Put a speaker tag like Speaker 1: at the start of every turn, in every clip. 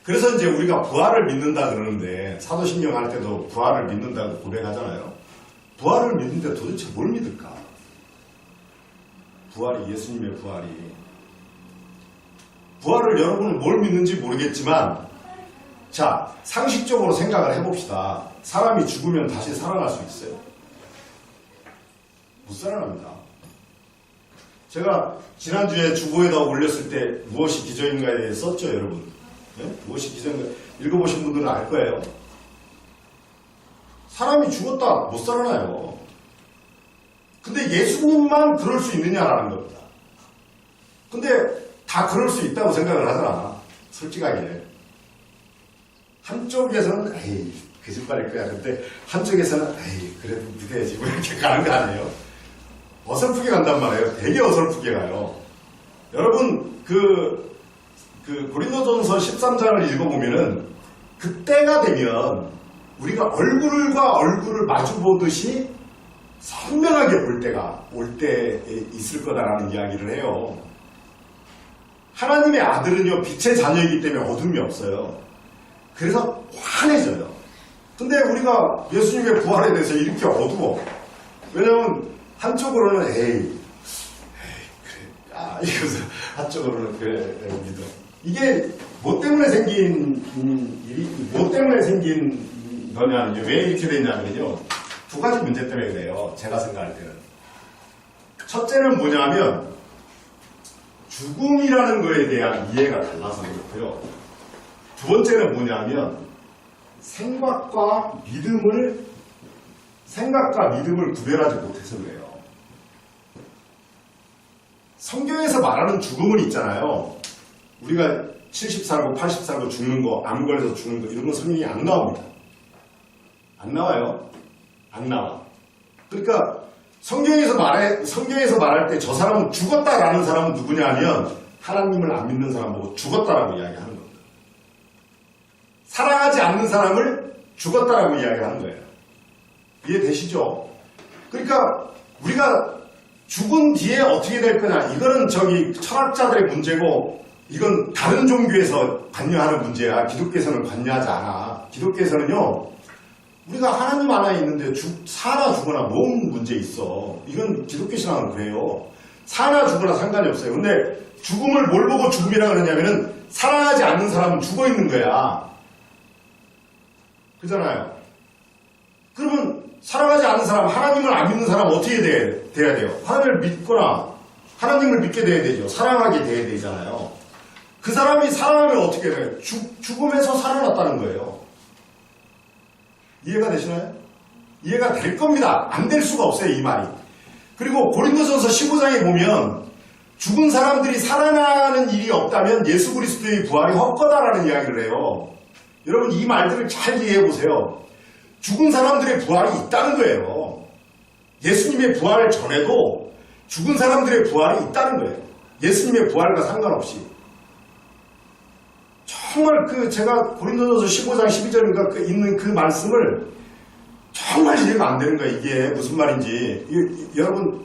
Speaker 1: 그래서 이제 우리가 부활을 믿는다 그러는데 사도신경 할 때도 부활을 믿는다고 고백하잖아요. 부활을 믿는데 도대체 뭘 믿을까? 부활이, 예수님의 부활이. 부활을 여러분은 뭘 믿는지 모르겠지만, 자, 상식적으로 생각을 해봅시다. 사람이 죽으면 다시 살아날 수 있어요? 못 살아납니다. 제가 지난주에 주보에다 올렸을 때 무엇이 기적인가에 대해 썼죠, 여러분? 네? 무엇이 기적인가? 읽어보신 분들은 알 거예요. 사람이 죽었다 못 살아나요. 근데 예수님만 그럴 수 있느냐라는 겁니다. 근데 다 그럴 수 있다고 생각을 하잖아. 솔직하게. 한쪽에서는 에이 거짓말일 거야. 근데 한쪽에서는 에이 그래도 믿어야지 뭐 이렇게 가는 거 아니에요. 어설프게 간단 말이에요. 되게 어설프게 가요. 여러분 그 고린도전서 13장을 읽어보면은 그때가 되면 우리가 얼굴과 얼굴을 마주 보듯이 선명하게 올 때 있을 거다라는 이야기를 해요. 하나님의 아들은요 빛의 자녀이기 때문에 어둠이 없어요. 그래서 환해져요. 근데 우리가 예수님의 부활에 대해서 이렇게 어두워. 왜냐면 한쪽으로는 에이 그래 이거서 한쪽으로는 그래 믿어. 이게 뭐 때문에 생긴 일이 뭐 때문에 생긴 거냐면요. 왜 이렇게 되냐면요. 두 가지 문제 때문에 그래요. 제가 생각할 때는. 첫째는 뭐냐면 죽음이라는 거에 대한 이해가 달라서 그렇고요. 두 번째는 뭐냐면 생각과 믿음을 구별하지 못해서 그래요. 성경에서 말하는 죽음은 있잖아요. 우리가 70 살고 80 살고 죽는 거, 암 걸려서 죽는 거 이런 건 성경이 안 나옵니다. 안 나와요. 안 나와. 그러니까 성경에서 말할 때 저 사람은 죽었다라는 사람은 누구냐 하면 하나님을 안 믿는 사람 보고 죽었다라고 이야기하는 겁니다. 사랑하지 않는 사람을 죽었다라고 이야기하는 거예요. 이해되시죠? 그러니까 우리가 죽은 뒤에 어떻게 될 거냐 이거는 철학자들의 문제고 이건 다른 종교에서 관여하는 문제야. 기독교에서는 관여하지 않아. 기독교에서는요 우리가 하나님 안에 있는데 사나 죽거나 뭔 문제 있어. 이건 기독교 신앙은 그래요. 사나 죽거나 상관이 없어요. 근데 죽음을 뭘 보고 죽음이라 그러냐면은 사랑하지 않는 사람은 죽어 있는 거야. 그잖아요. 그러면 사랑하지 않는 사람, 하나님을 안 믿는 사람은 어떻게 돼야 돼요? 하나님을 믿거나 하나님을 믿게 돼야 되죠. 사랑하게 돼야 되잖아요. 그 사람이 사랑하면 어떻게 돼요? 죽음에서 살아났다는 거예요. 이해가 되시나요? 이해가 될 겁니다. 안 될 수가 없어요, 이 말이. 그리고 고린도전서 15장에 보면 죽은 사람들이 살아나는 일이 없다면 예수 그리스도의 부활이 헛거다라는 이야기를 해요. 여러분 이 말들을 잘 이해해 보세요. 죽은 사람들의 부활이 있다는 거예요. 예수님의 부활 전에도 죽은 사람들의 부활이 있다는 거예요. 예수님의 부활과 상관없이. 정말 제가 고린도전서 15장 12절인가 있는 그 말씀을 정말 이해가 안 되는 거예요. 이게 무슨 말인지. 여러분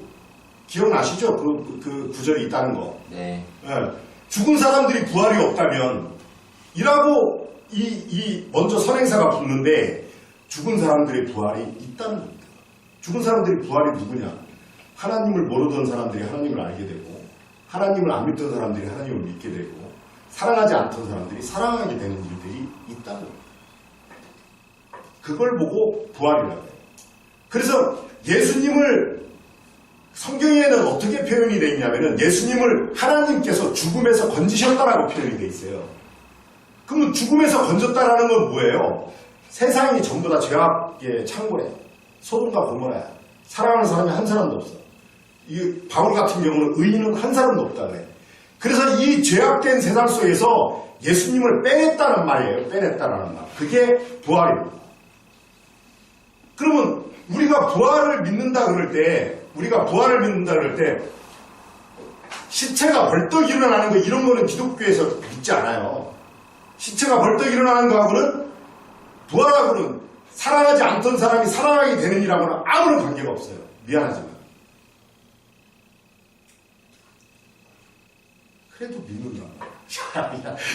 Speaker 1: 기억나시죠? 그 구절이 있다는 거.
Speaker 2: 네.
Speaker 1: 예. 죽은 사람들이 부활이 없다면 이라고 먼저 선행사가 붙는데 죽은 사람들의 부활이 있다는 겁니다. 죽은 사람들의 부활이 누구냐? 하나님을 모르던 사람들이 하나님을 알게 되고 하나님을 안 믿던 사람들이 하나님을 믿게 되고 사랑하지 않던 사람들이 사랑하게 되는 일들이 있다는 겁니다. 그걸 보고 부활이라고 해요. 그래서 예수님을 성경에는 어떻게 표현이 되어 있냐면은 예수님을 하나님께서 죽음에서 건지셨다라고 표현이 되어 있어요. 그러면 죽음에서 건졌다라는 건 뭐예요? 세상이 전부 다 죄악의 창고래. 소돔과 고모라야. 사랑하는 사람이 한 사람도 없어. 이 바울 같은 경우는 의인은 한 사람도 없다 그래. 그래서 이 죄악된 세상 속에서 예수님을 빼냈다는 말이에요. 빼냈다라는 말. 그게 부활입니다. 그러면 우리가 부활을 믿는다 그럴 때 시체가 벌떡 일어나는 거 이런 거는 기독교에서 믿지 않아요. 시체가 벌떡 일어나는 거하고는 부활하고는 사랑하지 않던 사람이 사랑하게 되는 일하고는 아무런 관계가 없어요. 미안하지만. 그래도 믿는다.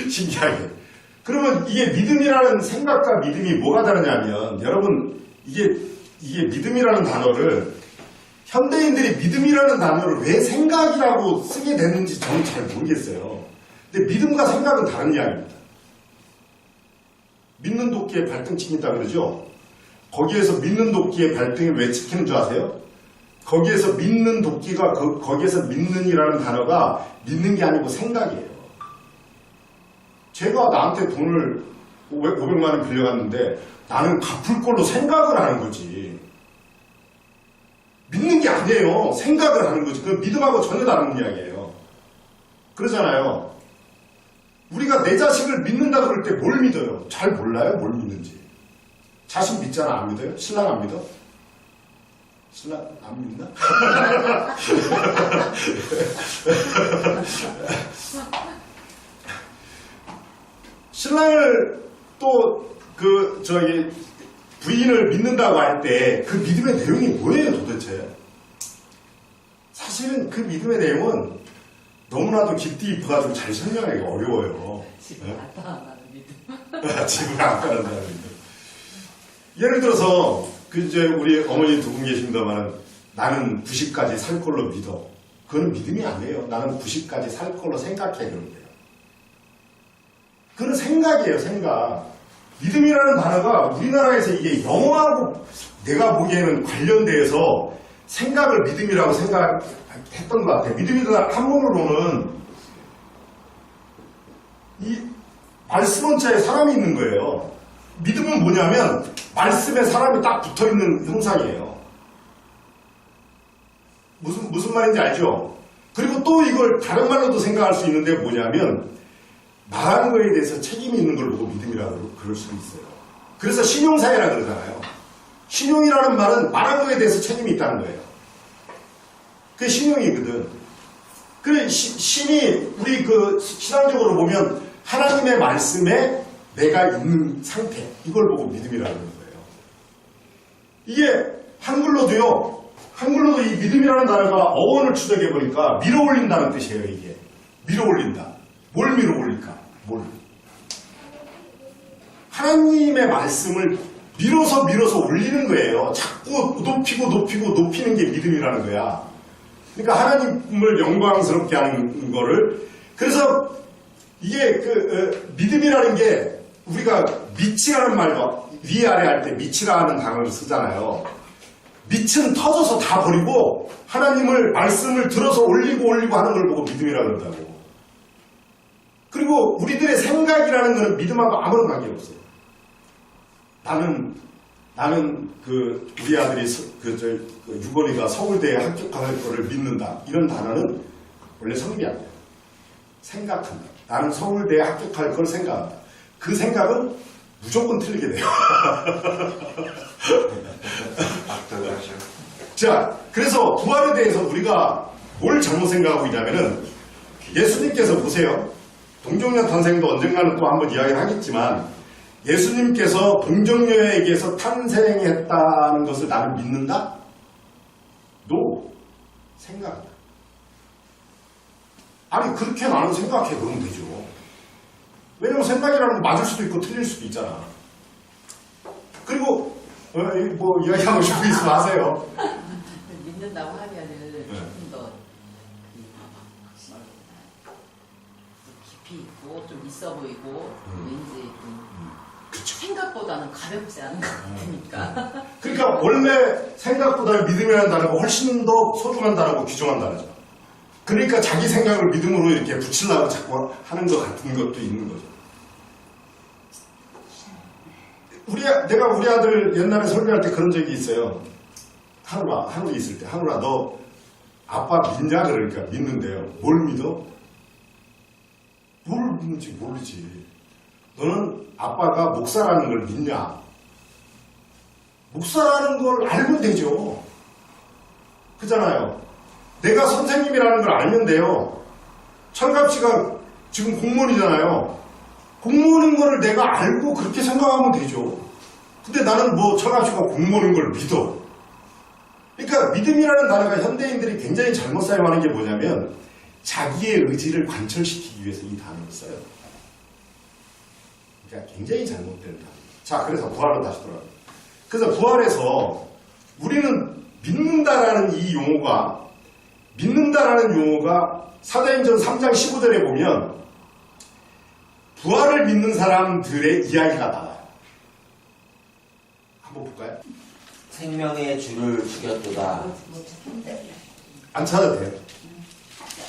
Speaker 1: 신기하게. 그러면 이게 믿음이라는 생각과 믿음이 뭐가 다르냐면, 여러분, 이게 믿음이라는 단어를, 현대인들이 믿음이라는 단어를 왜 생각이라고 쓰게 됐는지 저는 잘 모르겠어요. 근데 믿음과 생각은 다른 이야기입니다. 믿는 도끼에 발등 찍힌다 그러죠? 거기에서 믿는 도끼의 발등이 왜 찍히는 줄 아세요? 거기에서 믿는 도끼가, 거기에서 믿는이라는 단어가 믿는 게 아니고 생각이에요. 제가 나한테 돈을 500만 원 빌려갔는데 나는 갚을 걸로 생각을 하는 거지. 믿는 게 아니에요. 생각을 하는 거지. 그건 믿음하고 전혀 다른 이야기예요. 그러잖아요. 우리가 내 자식을 믿는다 그럴 때 뭘 믿어요? 잘 몰라요? 뭘 믿는지. 자식 믿잖아. 안 믿어요? 신랑 안 믿어? 신랑 안 믿나? 신랑을 또 부인을 믿는다고 할 때 그 믿음의 내용이 뭐예요 도대체? 사실은 그 믿음의 내용은 너무나도 깊이 입어가지고 잘 설명하기가 어려워요.
Speaker 2: 집을 안 따라가는 믿음.
Speaker 1: 집을 안 따른다는 믿음. 예를 들어서 이제 우리 어머니 두 분 계십니다만 나는 90까지 살 걸로 믿어. 그건 믿음이 아니에요. 나는 90까지 살 걸로 생각해 그런데요. 그건 생각이에요, 생각. 믿음이라는 단어가 우리나라에서 이게 영어하고 내가 보기에는 관련돼서 생각을 믿음이라고 생각했던 것 같아요. 믿음이라는 한문으로는 이 말씀 원자에 사람이 있는 거예요. 믿음은 뭐냐면 말씀에 사람이 딱 붙어있는 형상이에요. 무슨 말인지 알죠? 그리고 또 이걸 다른 말로도 생각할 수 있는데 뭐냐면 말하는 거에 대해서 책임이 있는 걸 보고 믿음이라고 그럴 수도 있어요. 그래서 신용사회라 그러잖아요. 신용이라는 말은 말한 거에 대해서 책임이 있다는 거예요. 그게 신용이거든. 그래, 신이 우리 신앙적으로 보면 하나님의 말씀에 내가 있는 상태, 이걸 보고 믿음이라는 거예요. 이게 한글로도 이 믿음이라는 단어가 어원을 추적해 보니까 밀어올린다는 뜻이에요, 이게. 밀어올린다. 뭘 밀어올릴까? 하나님의 말씀을 밀어서 올리는 거예요. 자꾸 높이는 게 믿음이라는 거야. 그러니까 하나님을 영광스럽게 하는 거를. 그래서 이게 믿음이라는 게 우리가 밑이라는 말도 위아래 할 때 밑이라는 단어를 쓰잖아요. 밑은 터져서 다 버리고 하나님을 말씀을 들어서 올리고 하는 걸 보고 믿음이라고 그런다고. 그리고 우리들의 생각이라는 것은 믿음하고 아무런 관계없어요. 나는 우리 아들이 유건이가 서울대에 합격할 거를 믿는다. 이런 단어는 원래 성립이 안 돼요. 생각한다. 나는 서울대에 합격할 걸 생각한다. 그 생각은 무조건 틀리게 돼요. 자, 그래서 부활에 대해서 우리가 뭘 잘못 생각하고 있냐면은 예수님께서 보세요. 동정녀 탄생도 언젠가는 또 한번 이야기를 하겠지만 예수님께서 동정녀에게서 탄생했다는 것을 나는 믿는다? No. 생각한다. 아니 그렇게 나는 생각해 그러면 되죠. 왜냐면 생각이라는 건 맞을 수도 있고 틀릴 수도 있잖아. 그리고 뭐 이야기하고 싶은 있으면 하세요.
Speaker 2: 믿는다고 하면은 조금 더 깊이 있고 좀 있어 보이고 왠지 좀 생각보다는 가볍지 않은 것 같으니까.
Speaker 1: 그러니까 원래 생각보다는 믿음이라는 단어가 훨씬 더 소중한 단어고 귀중한 단어죠. 그러니까 자기 생각을 믿음으로 이렇게 붙이려고 자꾸 하는 것 같은 것도 있는 거죠. 내가 우리 아들 옛날에 설교할 때 그런 적이 있어요. 하늘에 있을 때, 하늘아, 너 아빠 믿냐? 그러니까 믿는데요. 뭘 믿어? 뭘 믿는지 모르지. 너는 아빠가 목사라는 걸 믿냐? 목사라는 걸 알면 되죠. 그잖아요. 내가 선생님이라는 걸 알면 돼요. 철갑 씨가 지금 공무원이잖아요. 공무원인 거를 내가 알고 그렇게 생각하면 되죠. 근데 나는 뭐 철갑 씨가 공무원인 걸 믿어. 그러니까 믿음이라는 단어가 현대인들이 굉장히 잘못 사용하는 게 뭐냐면 자기의 의지를 관철시키기 위해서 이 단어를 써요. 그러니까 굉장히 잘못된다. 자, 그래서 부활로 다시 돌아갑니다. 그래서 부활에서 우리는 믿는다라는 이 용어가, 사도행전 3장 15절에 보면 부활을 믿는 사람들의 이야기가 나와요. 한번 볼까요?
Speaker 3: 생명의 주를 죽였도다.
Speaker 1: 안 찾아도 돼요.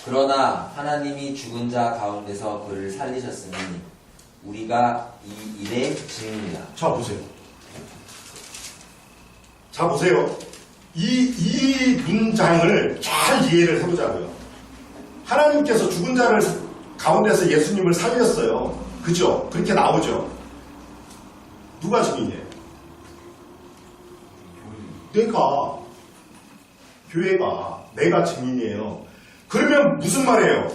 Speaker 3: 그러나 하나님이 죽은 자 가운데서 그를 살리셨으니 우리가 이 일의 증인이라.
Speaker 1: 자, 보세요. 자, 보세요. 이 문장을 잘 이해를 해보자고요. 하나님께서 죽은 자를 가운데서 예수님을 살렸어요. 그죠? 그렇게 나오죠. 누가 증인이에요? 교회가, 내가 증인이에요. 그러면 무슨 말이에요?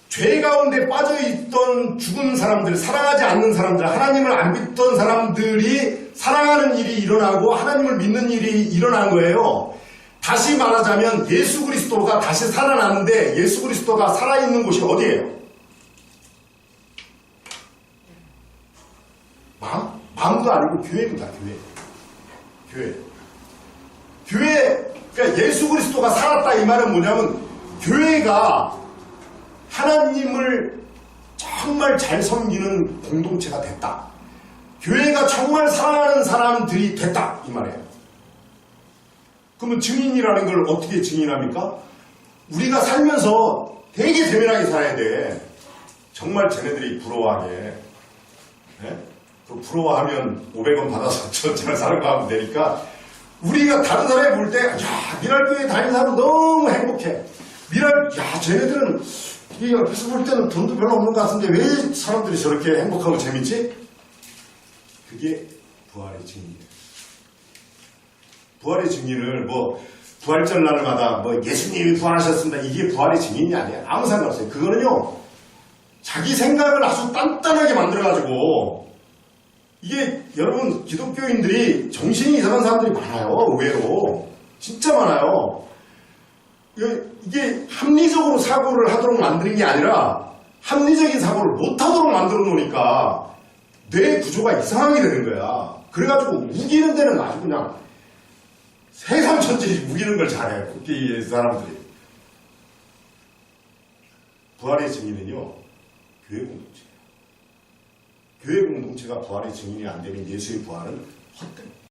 Speaker 1: 죄 가운데 빠져있던 죽은 사람들, 사랑하지 않는 사람들, 하나님을 안 믿던 사람들이 사랑하는 일이 일어나고 하나님을 믿는 일이 일어난 거예요. 다시 말하자면 예수 그리스도가 다시 살아났는데 예수 그리스도가 살아있는 곳이 어디예요? 마음도 아니고 교회입니다. 교회. 그러니까 예수 그리스도가 살았다 이 말은 뭐냐면 교회가 하나님을 정말 잘 섬기는 공동체가 됐다. 교회가 정말 사랑하는 사람들이 됐다 이 말이에요. 그러면 증인이라는 걸 어떻게 증인합니까? 우리가 살면서 되게 재미나게 살아야 돼. 정말 쟤네들이 부러워하게. 네? 그 부러워하면 500원 받아서 저처럼 사는 거 하면 되니까 우리가 다른 사람이 볼 때, 야, 미랄교회 다니는 사람 너무 행복해. 야, 쟤네들은, 이게 옆에서 볼 때는 돈도 별로 없는 것 같은데 왜 사람들이 저렇게 행복하고 재밌지? 그게 부활의 증인이에요. 부활의 증인을 부활절 날마다 예수님이 부활하셨습니다. 이게 부활의 증인이 아니에요. 아무 상관없어요. 그거는요, 자기 생각을 아주 단단하게 만들어가지고, 이게 여러분 기독교인들이 정신이 이상한 사람들이 많아요. 의외로 진짜 많아요. 이게 합리적으로 사고를 하도록 만드는 게 아니라 합리적인 사고를 못하도록 만들어 놓으니까 뇌 구조가 이상하게 되는 거야. 그래가지고 우기는 데는 아주 그냥 세상천지 우기는 걸 잘해요. 이 사람들이. 부활의 증인은요, 교회 공동체. 교회 공동체가 부활의 증인이 안 되면 예수의 부활은 헛된